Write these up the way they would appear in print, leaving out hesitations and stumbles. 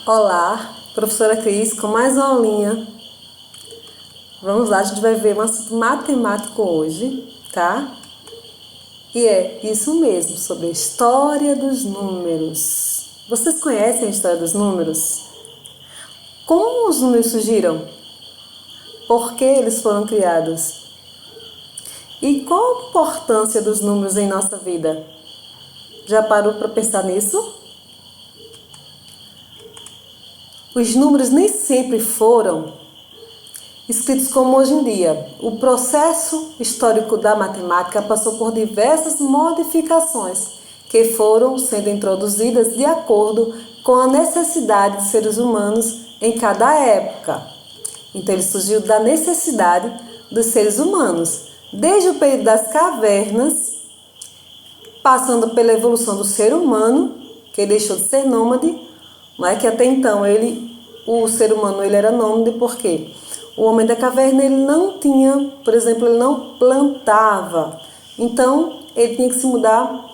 Olá, professora Cris, com mais uma aulinha. Vamos lá, a gente vai ver um assunto matemático hoje, tá? E é isso mesmo, sobre a história dos números. Vocês conhecem a história dos números? Como os números surgiram? Por que eles foram criados? E qual a importância dos números em nossa vida? Já parou para pensar nisso? Os números nem sempre foram escritos como hoje em dia. O processo histórico da matemática passou por diversas modificações que foram sendo introduzidas de acordo com a necessidade de seres humanos em cada época. Então ele surgiu da necessidade dos seres humanos, desde o período das cavernas, passando pela evolução do ser humano, que deixou de ser nômade. Não é que até então o ser humano ele era nômade porque o homem da caverna ele não tinha, por exemplo, ele não plantava. Então ele tinha que se mudar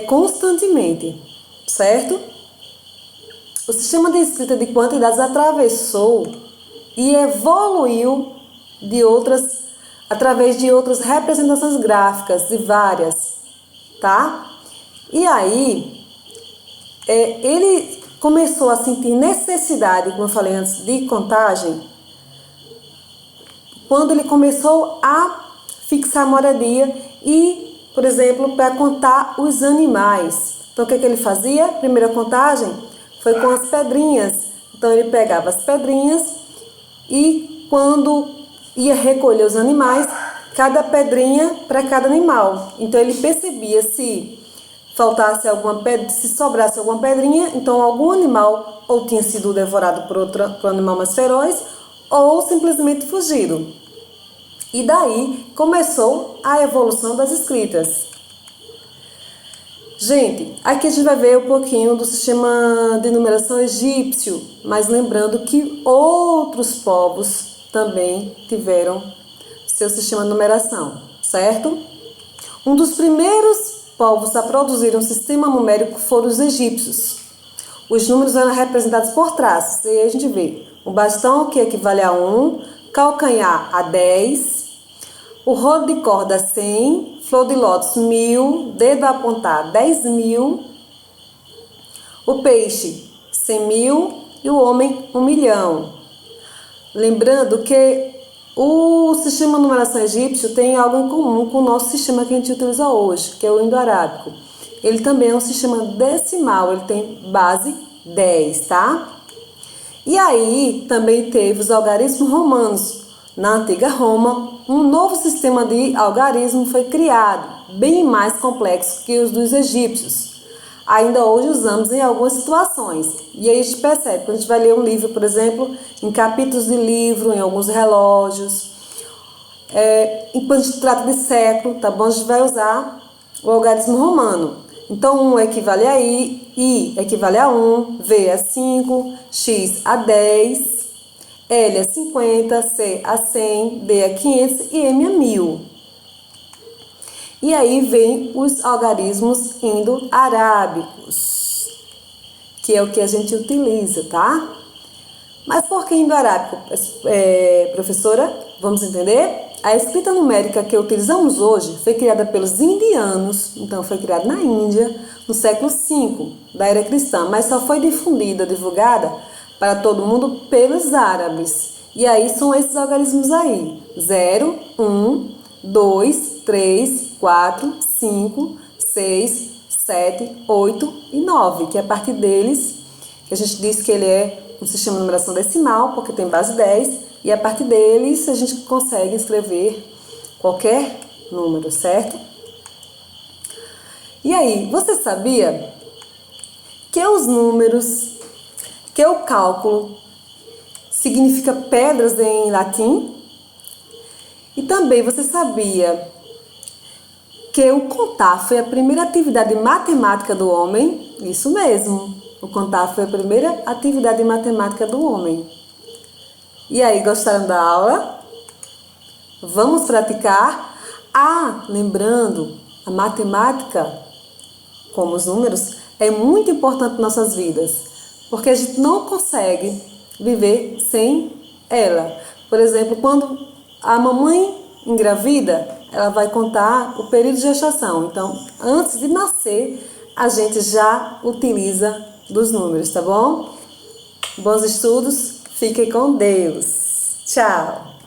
constantemente, certo? O sistema de escrita de quantidades atravessou e evoluiu através de outras representações gráficas, de várias, tá? E aí ele começou a sentir necessidade, como eu falei antes, de contagem, quando ele começou a fixar a moradia e, por exemplo, para contar os animais. Então, o que ele fazia? A primeira contagem foi com as pedrinhas. Então, ele pegava as pedrinhas e, quando ia recolher os animais, cada pedrinha para cada animal. Então, ele percebia se faltasse alguma pedra, se sobrasse alguma pedrinha, então algum animal ou tinha sido devorado por um animal mais feroz ou simplesmente fugido. E daí começou a evolução das escritas. Gente, aqui a gente vai ver um pouquinho do sistema de numeração egípcio, mas lembrando que outros povos também tiveram seu sistema de numeração, certo? Um dos primeiros povos a produzir um sistema numérico foram os egípcios. Os números eram representados por traços. E aí a gente vê o bastão, que equivale a 1, calcanhar a 10, o rolo de corda a 100, flor de lótus 1000, dedo a apontar 10.000, o peixe 100.000 e o homem 1.000.000. Lembrando que o sistema de numeração egípcio tem algo em comum com o nosso sistema que a gente utiliza hoje, que é o indo-arábico. Ele também é um sistema decimal, ele tem base 10, tá? E aí também teve os algarismos romanos. Na antiga Roma, um novo sistema de algarismo foi criado, bem mais complexo que os dos egípcios. Ainda hoje usamos em algumas situações. E aí a gente percebe, quando a gente vai ler um livro, por exemplo, em capítulos de livro, em alguns relógios, quando a gente trata de século, tá bom? A gente vai usar o algarismo romano. Então, 1 equivale a I equivale a 1, V a 5, X a 10, L a 50, C a 100, D a 500 e M a 1000. E aí vem os algarismos indo-arábicos, que é o que a gente utiliza, tá? Mas por que indo-arábico, professora? Vamos entender? A escrita numérica que utilizamos hoje foi criada pelos indianos, então foi criada na Índia, no século V da era cristã, mas só foi divulgada para todo mundo pelos árabes. E aí são esses algarismos aí: 0, 1, 2, 3, 4, 5, 6, 7, 8 e 9, que é a partir deles que a gente diz que ele é um sistema de numeração decimal, porque tem base 10, e a partir deles a gente consegue escrever qualquer número, certo? E aí, você sabia que os números, que o cálculo significa pedras em latim? E também você sabia que o contar foi a primeira atividade matemática do homem? Isso mesmo, o contar foi a primeira atividade matemática do homem. E aí, gostaram da aula? Vamos praticar? Lembrando, a matemática, como os números, é muito importante em nossas vidas. porque a gente não consegue viver sem ela. Por exemplo, quando a mamãe engravida, ela vai contar o período de gestação. Então, antes de nascer, a gente já utiliza dos números, tá bom? Bons estudos, fiquem com Deus. Tchau!